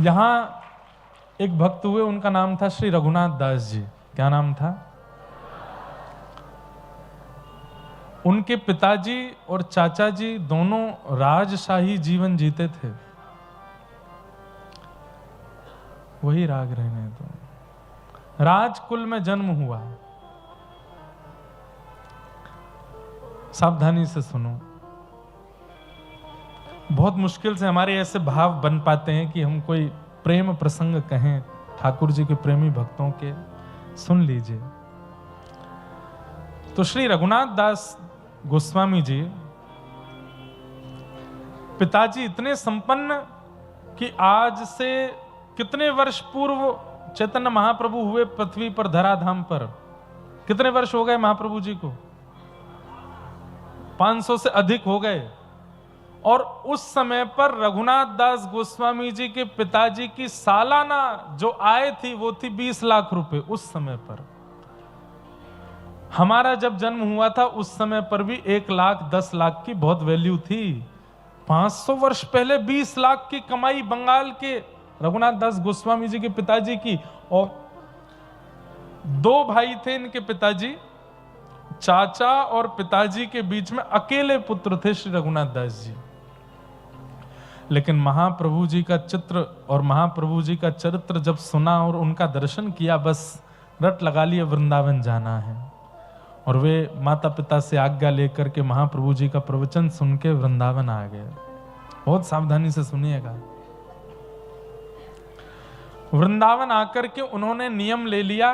यहां एक भक्त हुए, उनका नाम था श्री रघुनाथ दास जी। क्या नाम था? उनके पिताजी और चाचा जी दोनों राजशाही जीवन जीते थे। वही राग रहने तो राजकुल में जन्म हुआ। सावधानी से सुनो। बहुत मुश्किल से हमारे ऐसे भाव बन पाते हैं कि हम कोई प्रेम प्रसंग कहें ठाकुर जी के प्रेमी भक्तों के। सुन लीजिए। तो श्री रघुनाथ दास गोस्वामी जी पिताजी इतने संपन्न कि आज से कितने वर्ष पूर्व चैतन्य महाप्रभु हुए पृथ्वी पर, धराधाम पर। कितने वर्ष हो गए महाप्रभु जी को? 500 से अधिक हो गए। और उस समय पर रघुनाथ दास गोस्वामी जी के पिताजी की सालाना जो आय थी वो थी 20 लाख रुपए उस समय पर। हमारा जब जन्म हुआ था उस समय पर भी 1,10,00,000 की बहुत वैल्यू थी। 500 वर्ष पहले 20 लाख की कमाई बंगाल के रघुनाथ दास गोस्वामी जी के पिताजी की। और 2 भाई थे इनके पिताजी। चाचा और पिताजी के बीच में अकेले पुत्र थे श्री रघुनाथ दास जी। लेकिन महाप्रभु जी का चित्र और महाप्रभु जी का चरित्र जब सुना और उनका दर्शन किया, बस रट लगा लिया वृंदावन जाना है। और वे माता पिता से आज्ञा लेकर के महाप्रभु जी का प्रवचन सुन के वृंदावन आ गए। बहुत सावधानी से सुनिएगा। वृंदावन आकर के उन्होंने नियम ले लिया,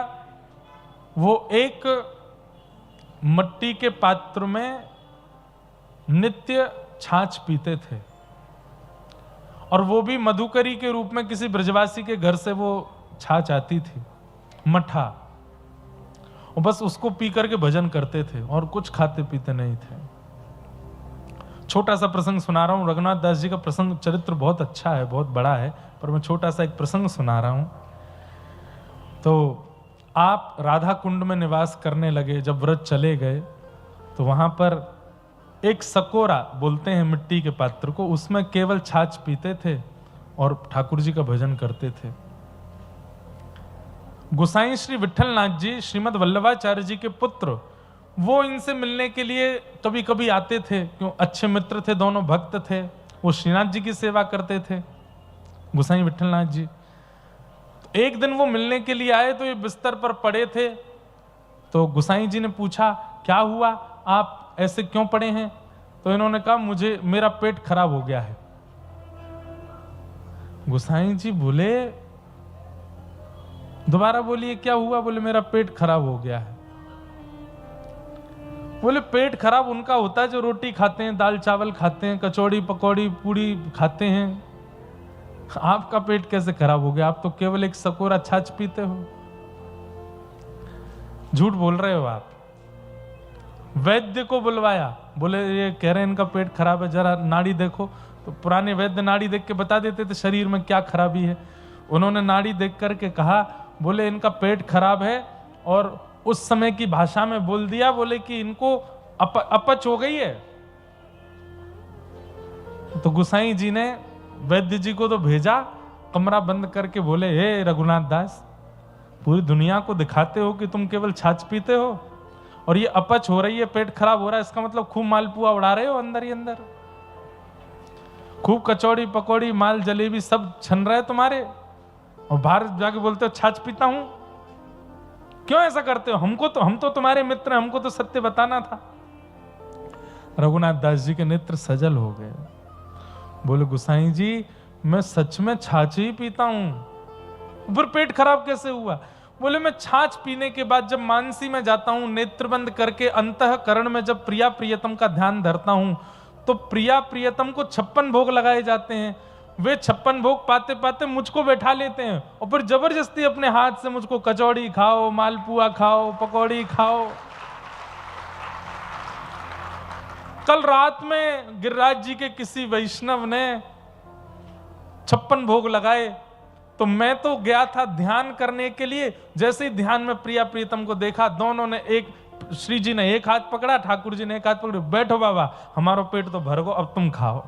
वो एक मिट्टी के पात्र में नित्य छाछ पीते थे। और वो भी मधुकरी के रूप में किसी ब्रजवासी के घर से वो छाछ आती थी, मठा। और बस उसको पी करके भजन करते थे और कुछ खाते पीते नहीं थे। छोटा सा प्रसंग सुना रहा हूं। रघुनाथ दास जी का प्रसंग चरित्र बहुत अच्छा है, बहुत बड़ा है, पर मैं छोटा सा एक प्रसंग सुना रहा हूं। तो आप राधा कुंड में निवास करने लगे। जब व्रत चले गए तो वहां पर एक सकोरा बोलते हैं मिट्टी के पात्र को, उसमें केवल छाछ पीते थे और ठाकुर जी का भजन करते थे। गोसाई श्री विठलनाथ जी श्रीमद वल्लभाचार्य जी के पुत्र, वो इनसे मिलने के लिए कभी कभी आते थे। क्यों? अच्छे मित्र थे, दोनों भक्त थे। वो श्रीनाथ जी की सेवा करते थे, गोसाई विठलनाथ जी। एक दिन वो मिलने के लिए आए तो ये बिस्तर पर पड़े थे। तो गोसाई जी ने पूछा, क्या हुआ, आप ऐसे क्यों पड़े हैं? तो इन्होंने कहा, मेरा पेट खराब हो गया है। गोसाई जी बोले, दोबारा बोलिए क्या हुआ? बोले, मेरा पेट खराब हो गया है। बोले, पेट खराब उनका होता है जो रोटी खाते हैं, दाल चावल खाते हैं, कचौड़ी पकौड़ी पूड़ी खाते हैं। आपका पेट कैसे खराब हो गया? आप तो केवल एक सकोरा छाछ पीते हो। झूठ बोल रहे हो आप। वैद्य को बुलवाया। बोले, ये कह रहे हैं इनका पेट खराब है, जरा नाड़ी देखो। तो पुराने वैद्य नाड़ी देख के बता देते थे शरीर में क्या खराबी है। उन्होंने नाड़ी देख करके कहा, बोले इनका पेट खराब है। और उस समय की भाषा में बोल दिया, बोले कि इनको अपच हो गई है। तो गोसाई जी ने वैद्य जी को तो भेजा, कमरा बंद करके बोले, हे रघुनाथ दास, पूरी दुनिया को दिखाते हो कि तुम केवल छाछ पीते हो और ये अपच हो रही है, पेट खराब हो रहा है, इसका मतलब खूब मालपुआ उड़ा रहे हो अंदर ही अंदर। खूब कचौड़ी पकौड़ी माल जलेबी सब छन रहा है तुम्हारे, और बाहर जाके बोलते हो छाछ पीता हूं। क्यों ऐसा करते हो? हम तो तुम्हारे मित्र हैं, हमको तो सत्य बताना था। रघुनाथ दास जी के नेत्र सजल हो गए। बोले, गोसाई जी, मैं सच में छाछ ही पीता हूं, फिर पेट खराब कैसे हुआ? बोले, मैं छाछ पीने के बाद जब मानसी में जाता हूं, नेत्र बंद करके अंतःकरण में जब प्रिया प्रियतम का ध्यान धरता हूं, तो प्रिया प्रियतम को 56 भोग लगाए जाते हैं। वे 56 भोग पाते पाते मुझको बैठा लेते हैं और फिर जबरदस्ती अपने हाथ से मुझको कचौड़ी खाओ, मालपुआ खाओ, पकौड़ी खाओ। कल रात में गिरिराज जी के किसी वैष्णव ने 56 भोग लगाए, तो मैं तो गया था ध्यान करने के लिए। जैसे ही ध्यान में प्रिया प्रीतम को देखा, दोनों ने श्री जी ने एक हाथ पकड़ा, ठाकुर जी ने एक हाथ पकड़ा। बैठो बाबा, हमारा पेट तो भर गो, अब तुम खाओ।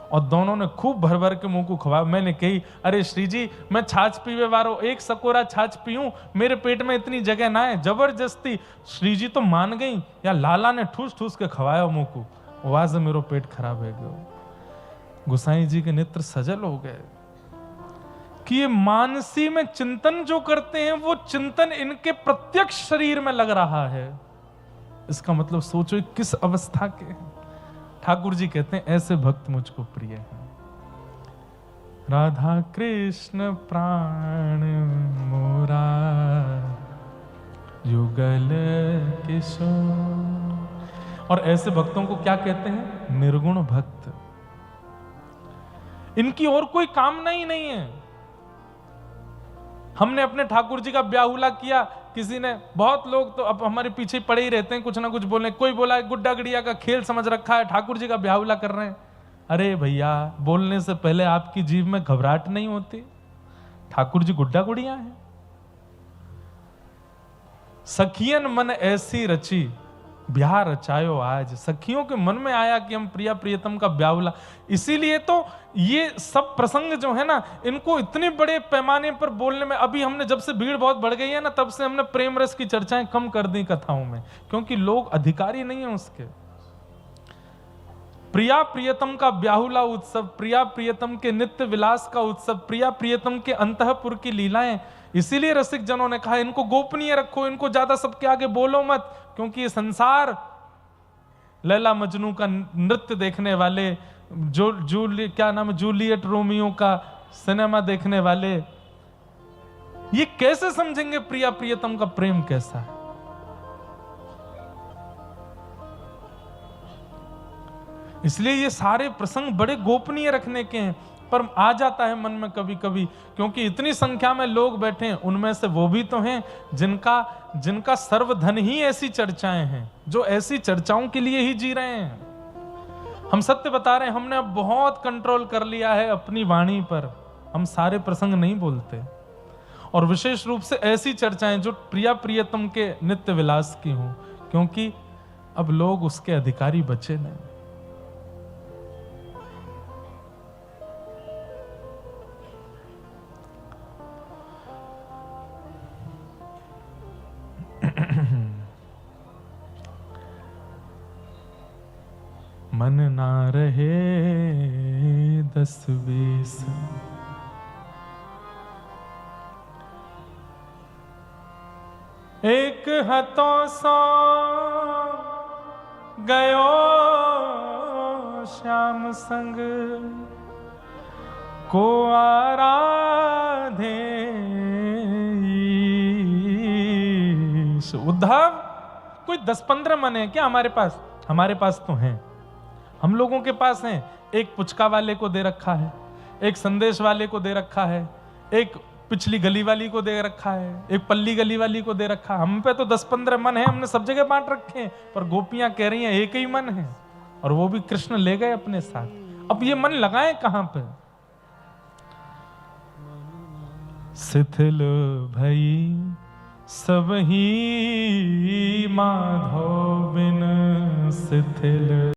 और दोनों ने खूब भर भर के मुंह को खवाया। मैंने कही, अरे श्री जी, मैं छाछ पीवे वारो, एक सकोरा छाछ पीऊं, मेरे पेट में इतनी जगह ना है। जबरदस्ती श्री जी तो मान गई, या लाला ने ठूस ठूस के खवाया मुंह को, वहां से मेरो पेट खराब है गयो। गोसाई जी के नेत्र सजल हो गए कि ये मानसी में चिंतन जो करते हैं वो चिंतन इनके प्रत्यक्ष शरीर में लग रहा है। इसका मतलब सोचो किस अवस्था के हैं। ठाकुर जी कहते हैं ऐसे भक्त मुझको प्रिय हैं। राधा कृष्ण प्राण मोरा युगल किशोर। और ऐसे भक्तों को क्या कहते हैं? निर्गुण भक्त। इनकी और कोई कामना ही नहीं है। हमने अपने ठाकुर जी का ब्याहुला किया, किसी ने, बहुत लोग तो अब हमारे पीछे पड़े ही रहते हैं, कुछ ना कुछ बोलने। कोई बोला गुड्डा गुड़िया का खेल समझ रखा है, ठाकुर जी का ब्याहुला कर रहे हैं। अरे भैया, बोलने से पहले आपकी जीभ में घबराहट नहीं होती? ठाकुर जी गुड्डा गुड़िया है। सखियन मन ऐसी रची, ब्याह रचायो आज। सखियों के मन में आया कि हम प्रिया प्रियतम का ब्याहुला। इसीलिए तो ये सब प्रसंग जो है ना, इनको इतने बड़े पैमाने पर बोलने में, अभी हमने जब से भीड़ बहुत बढ़ गई है ना, तब से हमने प्रेम रस की चर्चाएं कम कर दी कथाओं में, क्योंकि लोग अधिकारी नहीं है उसके। प्रिया प्रियतम का ब्याहुला उत्सव, प्रिया प्रियतम के नित्य विलास का उत्सव, प्रिया प्रियतम के अंतःपुर की लीलाएं। इसीलिए रसिक जनों ने कहा इनको गोपनीय रखो, इनको ज्यादा सबके आगे बोलो मत, क्योंकि ये संसार लैला मजनू का नृत्य देखने वाले, क्या नाम है, जूलियट रोमियो का सिनेमा देखने वाले, ये कैसे समझेंगे प्रिया प्रियतम का प्रेम कैसा है? इसलिए ये सारे प्रसंग बड़े गोपनीय रखने के हैं। पर आ जाता है मन में कभी कभी, क्योंकि इतनी संख्या में लोग बैठे हैं, उनमें से वो भी तो हैं जिनका सर्वधन ही ऐसी चर्चाएं हैं, जो ऐसी चर्चाओं के लिए ही जी रहे हैं। हम सत्य बता रहे हैं, हमने अब बहुत कंट्रोल कर लिया है अपनी वाणी पर। हम सारे प्रसंग नहीं बोलते, और विशेष रूप से ऐसी चर्चाएं जो प्रिया प्रियतम के नित्य विलास की हों, क्योंकि अब लोग उसके अधिकारी बचे नहीं। मन ना रहे 10-20, एक हाथों सो गयो श्याम संग, को आराधे। उद्धव, कोई 10-15 मन है क्या हमारे पास? हमारे पास तो हैं, हम लोगों के पास हैं। एक पुचका वाले को दे रखा है, एक संदेश वाले को दे रखा है, एक पिछली गली वाली को दे रखा है, एक पल्ली गली वाली को दे रखा है। हम पे तो 10-15 मन है, हमने सब जगह बांट रखे हैं। पर गोपियां कह रही हैं एक ही मन है, और वो भी कृष्ण ले गए अपने साथ। अब ये मन लगाएं कहां पे? शिथिल भई सब ही माधव बिन शिथिल